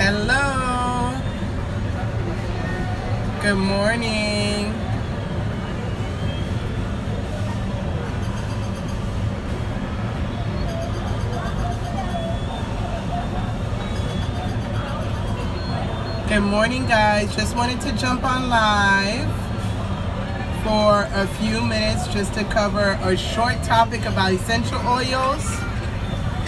Hello. Good morning. Good morning, guys. Just wanted to jump on live for a few minutes just to cover a short topic about essential oils.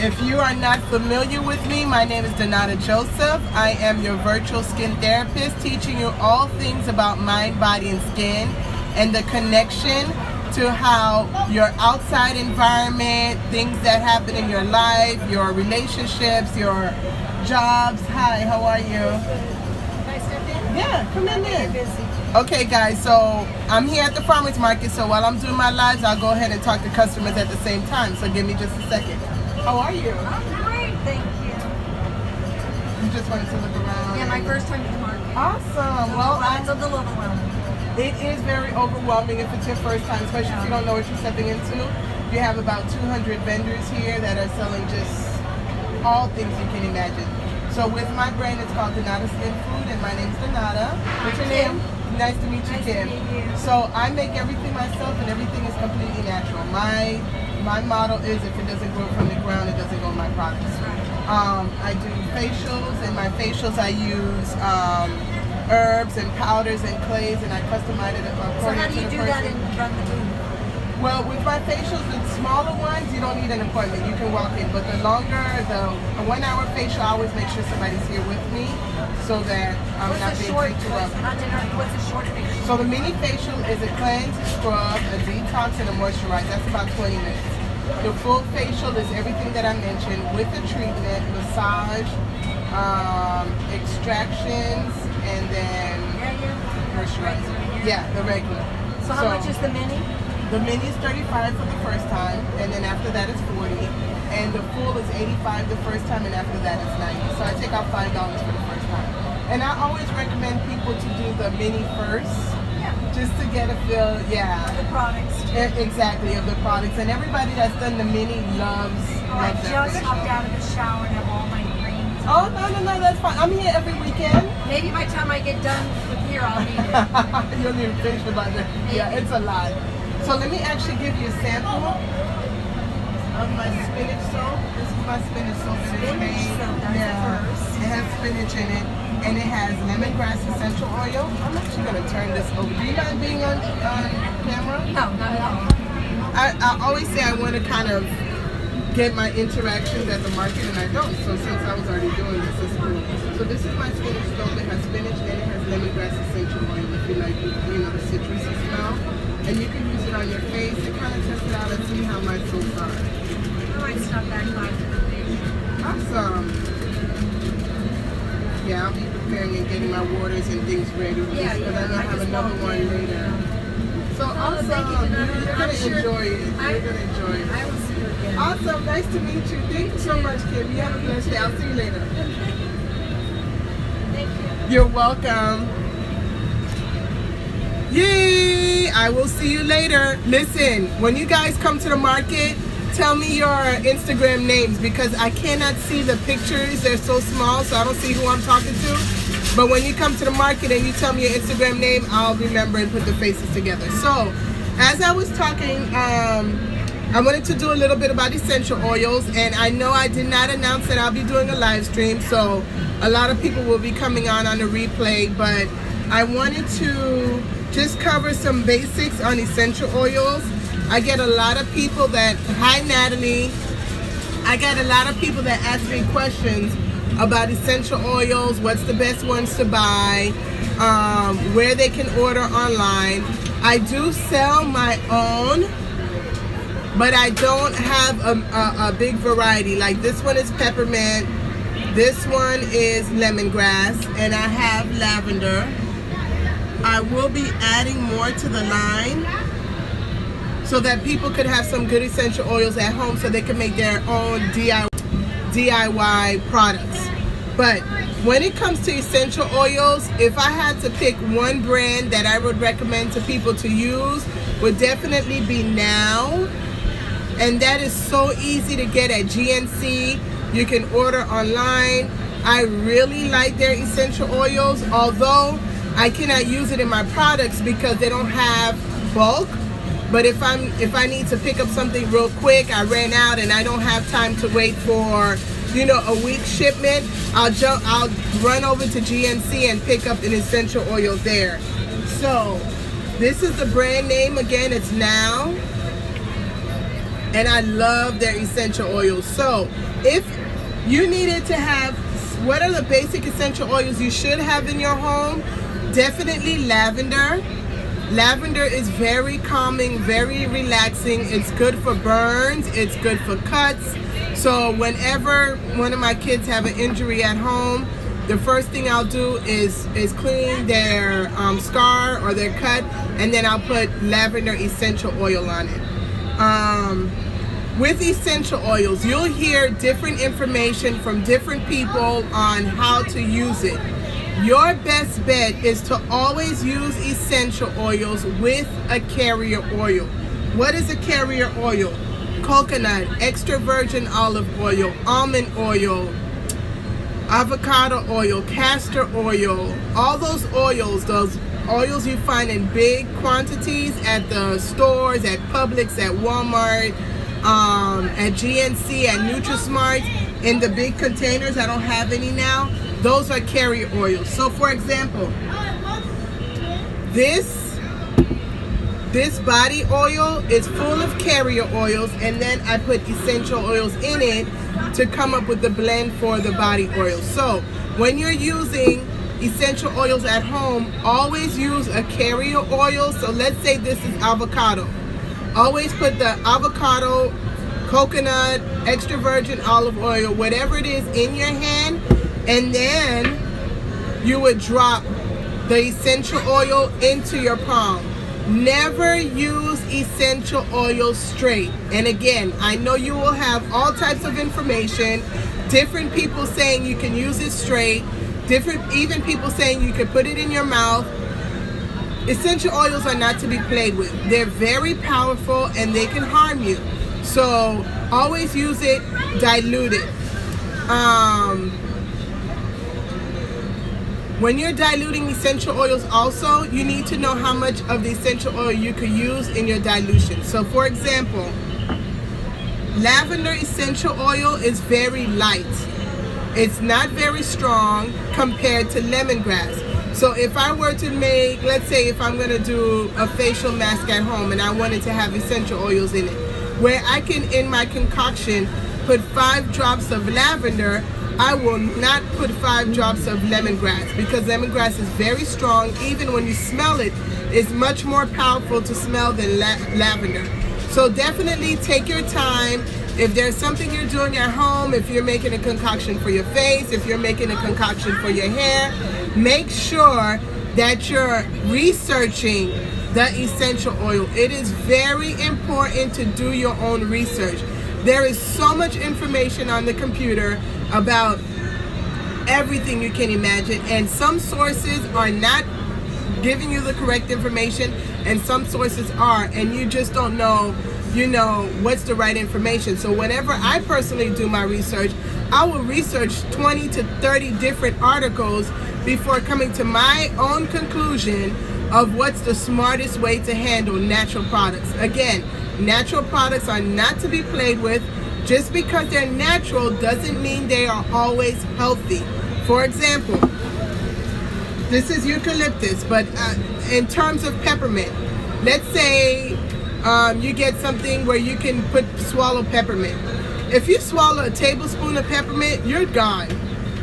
If you are not familiar with me, my name is Donata Joseph. I am your virtual skin therapist, teaching you all things about mind, body, and skin, and the connection to how your outside environment, things that happen in your life, your relationships, your jobs. Hi, how are you? Yeah, come in. Okay, guys, so I'm here at the farmer's market, so while I'm doing my lives, I'll go ahead and talk to customers at the same time, so give me just a second. How are you? I'm great, thank you. You just wanted to look around? Yeah, my first time to the market. Awesome. Well, it's a little overwhelming. It is very overwhelming if it's your first time, especially if you don't know what you're stepping into. You have about 200 vendors here that are selling just all things you can imagine. So with my brand, it's called Donata Skinfood, and my name's Donata. What's your name? Nice to meet you, Kim. Nice to meet you. So I make everything myself, and everything is completely natural. My motto is, if it doesn't grow from the ground, it doesn't go in my products. I do facials, and my facials I use herbs and powders and clays, and I customize it according to the person. So how do you do that in run the booth? Well, with my facials, the smaller ones, you don't need an appointment. You can walk in. But the longer, the 1 hour facial, I always make sure somebody's here with me so that I'm not being interrupted. What's a short facial? So the mini facial is a cleanse, scrub, a detox, and a moisturize. That's about 20 minutes. The full facial is everything that I mentioned with the treatment, massage, extractions, and then moisturizer. Yeah, the regular. So how much is the mini? The mini is $35 for the first time, and then after that it's $40. And the full is $85 the first time, and after that it's $90. So I take out $5 for the first time. And I always recommend people to do the mini first, just to get a feel, The products. Exactly, of the products. And everybody that's done the mini loves I just hopped out of the shower and have all my creams. Oh, no, that's fine. I'm here every weekend. Maybe by the time I get done with here, I'll need it. You'll need a facial by then. Yeah, it's a lot. So let me actually give you a sample of my spinach soap. This is my spinach soap. It has spinach in it, and it has lemongrass essential oil. I'm actually going to turn this over. Do you mind being on camera? No, not at all. I always say I want to kind of get my interactions at the market, and I don't. So since I was already doing this, it's cool. So this is my spinach soap. It has spinach and it has lemongrass essential oil. If you like, the citrusy smell. And you can use it on your face and kind of test it out and see how my soaps are. I might stop back by for the face. Awesome. Yeah, I'll be preparing and getting my waters and things ready because I know I have another one later. So awesome. You're going to enjoy it. You're going to enjoy it. I will see you again. Awesome. Nice to meet you. Thank you so much, Kim. You have a blessed day. I'll see you later. Thank you. You're welcome. Yay! I will see you later. Listen, when you guys come to the market, tell me your Instagram names because I cannot see the pictures. They're so small, so I don't see who I'm talking to. But when you come to the market and you tell me your Instagram name, I'll remember and put the faces together. So, as I was talking, I wanted to do a little bit about essential oils, and I know I did not announce that I'll be doing a live stream, so a lot of people will be coming on the replay, but I wanted to just cover some basics on essential oils. I get a lot of people that, hi Natalie, I get a lot of people that ask me questions about essential oils, what's the best ones to buy, where they can order online. I do sell my own, but I don't have a big variety. Like this one is peppermint, this one is lemongrass, and I have lavender. I will be adding more to the line so that people could have some good essential oils at home so they can make their own DIY products. But when it comes to essential oils, if I had to pick one brand that I would recommend to people to use, would definitely be Now. And that is so easy to get at GNC. You can order online. I really like their essential oils, although I cannot use it in my products because they don't have bulk. But if I need to pick up something real quick, I ran out and I don't have time to wait for, you know, a week shipment, I'll run over to GNC and pick up an essential oil there. So this is the brand name again, it's Now. And I love their essential oils. So if you needed to have, what are the basic essential oils you should have in your home? Definitely lavender. Lavender is very calming, very relaxing. It's good for burns, it's good for cuts. So whenever one of my kids have an injury at home, the first thing I'll do is clean their scar or their cut, and then I'll put lavender essential oil on it. With essential oils, you'll hear different information from different people on how to use it. Your best bet is to always use essential oils with a carrier oil. What is a carrier oil? Coconut, extra virgin olive oil, almond oil, avocado oil, castor oil, all those oils you find in big quantities at the stores, at Publix, at Walmart, at GNC, at Nutri-Smart, in the big containers. I don't have any now. Those are carrier oils. So for example, this body oil is full of carrier oils, and then I put essential oils in it to come up with the blend for the body oil. So when you're using essential oils at home, always use a carrier oil. So let's say this is avocado. Always put the avocado, coconut, extra virgin olive oil, whatever it is, in your hand, and then you would drop the essential oil into your palm. Never use essential oils straight. And again, I know you will have all types of information, different people saying you can use it straight, even people saying you can put it in your mouth. Essential oils are not to be played with. They're very powerful and they can harm you. So always use it diluted. When you're diluting essential oils also, you need to know how much of the essential oil you could use in your dilution. So for example, lavender essential oil is very light. It's not very strong compared to lemongrass. So if I were to make, let's say if I'm going to do a facial mask at home and I wanted to have essential oils in it, where I can, in my concoction, put 5 drops of lavender, I will not put 5 drops of lemongrass, because lemongrass is very strong. Even when you smell it, it's much more powerful to smell than lavender. So definitely take your time. If there's something you're doing at home, if you're making a concoction for your face, if you're making a concoction for your hair, make sure that you're researching the essential oil. It is very important to do your own research. There is so much information on the computer about everything you can imagine, and some sources are not giving you the correct information and some sources are, and you just don't know, you know, what's the right information. So whenever I personally do my research, I will research 20 to 30 different articles before coming to my own conclusion of what's the smartest way to handle natural products. Again, natural products are not to be played with. Just because they're natural doesn't mean they are always healthy. For example, this is eucalyptus, but in terms of peppermint, let's say you get something where you can swallow peppermint. If you swallow a tablespoon of peppermint, you're gone.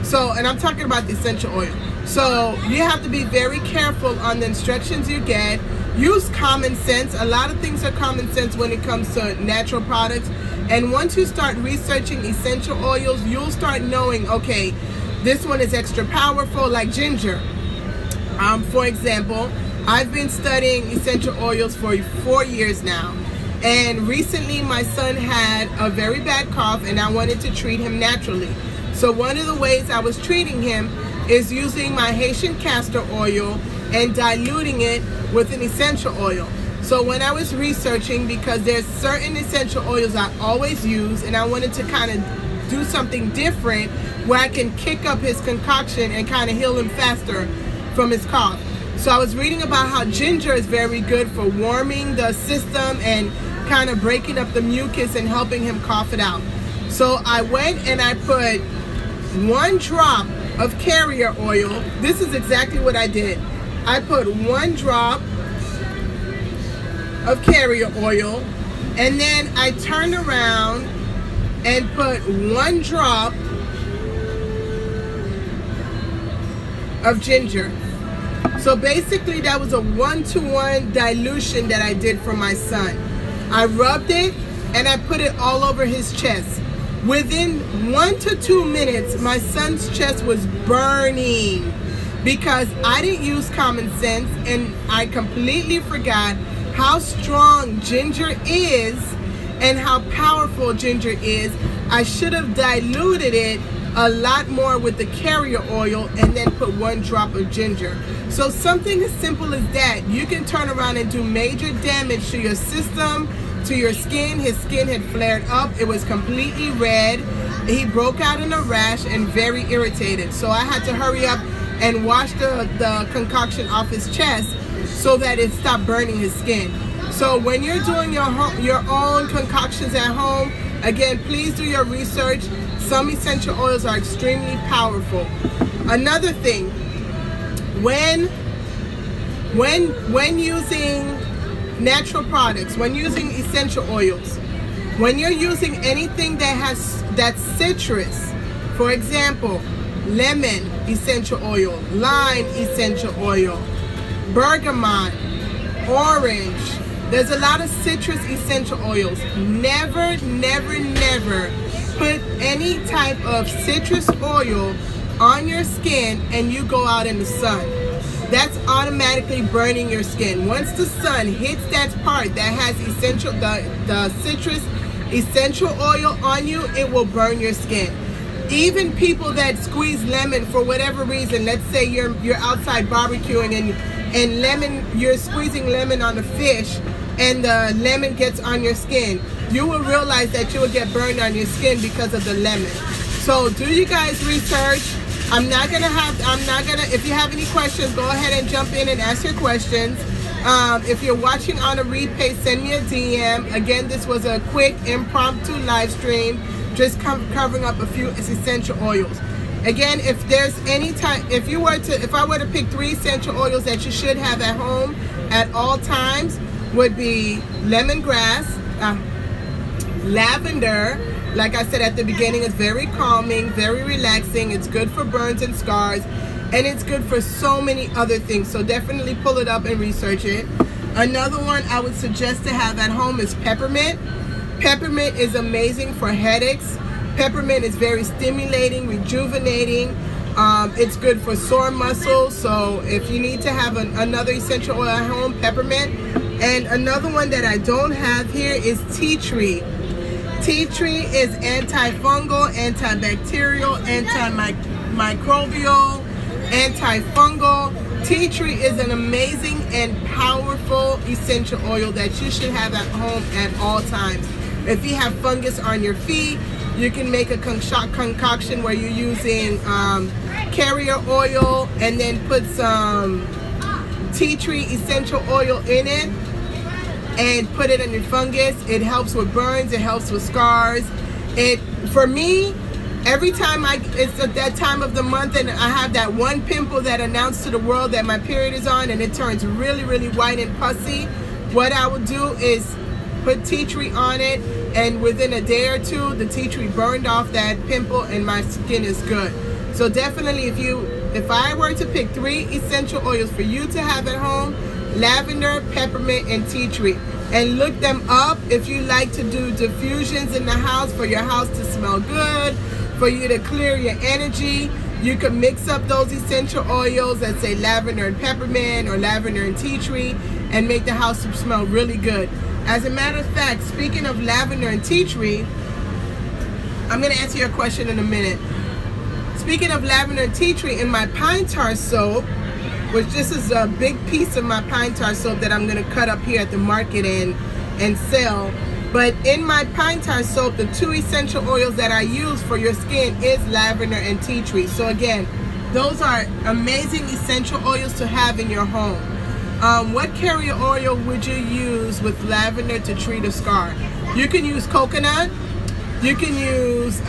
So, and I'm talking about the essential oil. So you have to be very careful on the instructions you get. Use common sense. A lot of things are common sense when it comes to natural products. And once you start researching essential oils, you'll start knowing, okay, this one is extra powerful, like ginger. For example, I've been studying essential oils for 4 years now. And recently my son had a very bad cough and I wanted to treat him naturally. So one of the ways I was treating him is using my Haitian castor oil and diluting it with an essential oil. So when I was researching, because there's certain essential oils I always use, and I wanted to kind of do something different where I can kick up his concoction and kind of heal him faster from his cough. So I was reading about how ginger is very good for warming the system and kind of breaking up the mucus and helping him cough it out. So I went and I put 1 drop of carrier oil. This is exactly what I did. I put 1 drop of carrier oil, and then I turned around and put 1 drop of ginger. So basically that was a 1-to-1 dilution that I did for my son. I rubbed it and I put it all over his chest. Within 1 to 2 minutes, my son's chest was burning because I didn't use common sense and I completely forgot how strong ginger is and how powerful ginger is. I should have diluted it a lot more with the carrier oil and then put 1 drop of ginger. So something as simple as that, you can turn around and do major damage to your system, to your skin. His skin had flared up. It was completely red. He broke out in a rash and very irritated. So I had to hurry up and wash the concoction off his chest so that it stopped burning his skin. So when you're doing your own concoctions at home, again, please do your research. Some essential oils are extremely powerful. Another thing, when using natural products, when using essential oils, when you're using anything that's citrus, for example, lemon essential oil, lime essential oil, bergamot, orange, there's a lot of citrus essential oils. Never put any type of citrus oil on your skin and you go out in the sun. That's automatically burning your skin. Once the sun hits that part that has the citrus essential oil on you, it will burn your skin. Even people that squeeze lemon for whatever reason, let's say you're outside barbecuing and lemon, you're squeezing lemon on a fish and the lemon gets on your skin, you will realize that you will get burned on your skin because of the lemon. So do you guys research? If you have any questions, go ahead and jump in and ask your questions. If you're watching on a replay, send me a DM. Again, this was a quick impromptu live stream, just covering up a few essential oils. Again, if there's any time, if I were to pick 3 essential oils that you should have at home at all times, would be lemongrass, lavender. Like I said at the beginning, it's very calming, very relaxing. It's good for burns and scars, and it's good for so many other things. So definitely pull it up and research it. Another one I would suggest to have at home is peppermint. Peppermint is amazing for headaches. Peppermint is very stimulating, rejuvenating. It's good for sore muscles. So if you need to have another essential oil at home, peppermint. And another one that I don't have here is tea tree. Tea tree is antifungal, antibacterial, antimicrobial, antifungal. Tea tree is an amazing and powerful essential oil that you should have at home at all times. If you have fungus on your feet, you can make a concoction where you're using carrier oil and then put some tea tree essential oil in it and put it on your fungus. It helps with burns, it helps with scars. For me, every time it's at that time of the month and I have that one pimple that announced to the world that my period is on and it turns really white and pussy, what I would do is put tea tree on it, and within a day or two the tea tree burned off that pimple and my skin is good. So definitely if I were to pick 3 essential oils for you to have at home, lavender, peppermint, and tea tree. And look them up if you like to do diffusions in the house for your house to smell good, for you to clear your energy. You can mix up those essential oils, let's say lavender and peppermint or lavender and tea tree, and make the house smell really good. As a matter of fact, speaking of lavender and tea tree, I'm going to answer your question in a minute. Speaking of lavender and tea tree, in my pine tar soap, which this is a big piece of my pine tar soap that I'm going to cut up here at the market and sell. But in my pine tar soap, the 2 essential oils that I use for your skin is lavender and tea tree. So again, those are amazing essential oils to have in your home. What carrier oil would you use with lavender to treat a scar? You can use coconut. You can use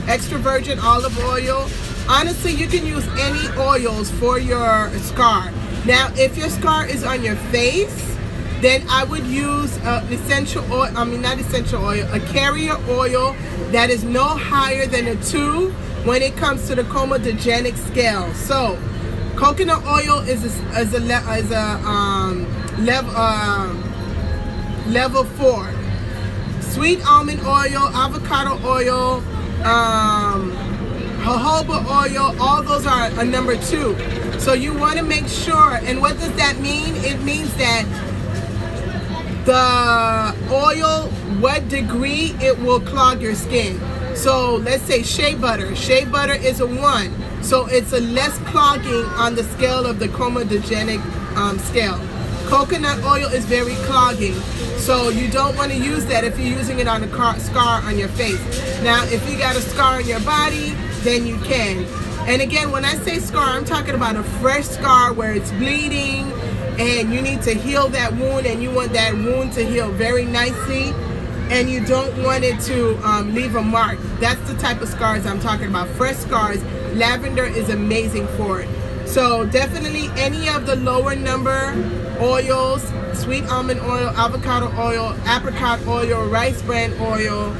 extra virgin olive oil. Honestly, you can use any oils for your scar. Now, if your scar is on your face, then I would use essential oil, not essential oil, a carrier oil that is no higher than a 2 when it comes to the comedogenic scale. So, coconut oil is a level 4. Sweet almond oil, avocado oil, jojoba oil, all those are a number 2. So you want to make sure, and what does that mean? It means that the oil, what degree it will clog your skin. So let's say shea butter. Shea butter is a 1. So it's a less clogging on the scale of the comedogenic scale. Coconut oil is very clogging. So you don't want to use that if you're using it on a scar on your face. Now, if you got a scar on your body, then you can. And again, when I say scar, I'm talking about a fresh scar where it's bleeding and you need to heal that wound, and you want that wound to heal very nicely, and you don't want it to leave a mark. That's the type of scars I'm talking about. Fresh scars, lavender is amazing for it. So definitely any of the lower number oils, sweet almond oil, avocado oil, apricot oil, rice bran oil,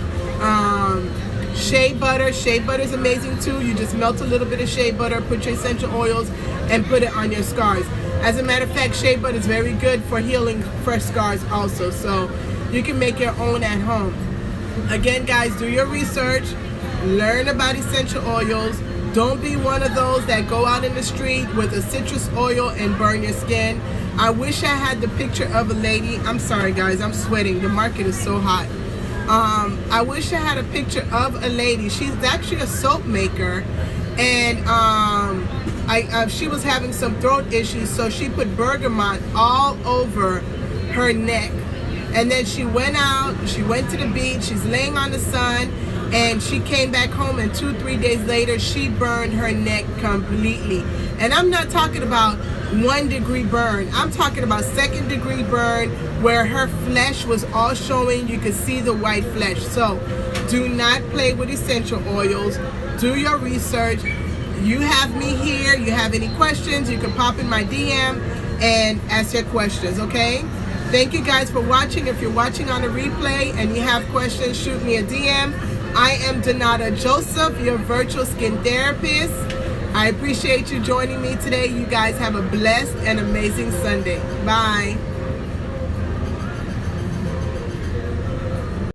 shea butter. Shea butter is amazing too. You just melt a little bit of shea butter, put your essential oils, and put it on your scars. As a matter of fact, shea butter is very good for healing fresh scars also. So you can make your own at home. Again, guys, do your research. Learn about essential oils. Don't be one of those that go out in the street with a citrus oil and burn your skin. I wish I had the picture of a lady. I'm sorry, guys. I'm sweating. The market is so hot. I wish I had a picture of a lady. She's actually a soap maker, and she was having some throat issues, so she put bergamot all over her neck. And then she went out, she went to the beach, she's laying on the sun, and she came back home, and 2-3 days later, she burned her neck completely. And I'm not talking about 1-degree burn. I'm talking about 2nd-degree burn where her flesh was all showing. You could see the white flesh. So do not play with essential oils. Do your research. You have me here. You have any questions, you can pop in my DM and ask your questions, okay? Thank you guys for watching. If you're watching on a replay and you have questions, shoot me a DM. I am Donata Joseph, your virtual skin therapist. I appreciate you joining me today. You guys have a blessed and amazing Sunday. Bye.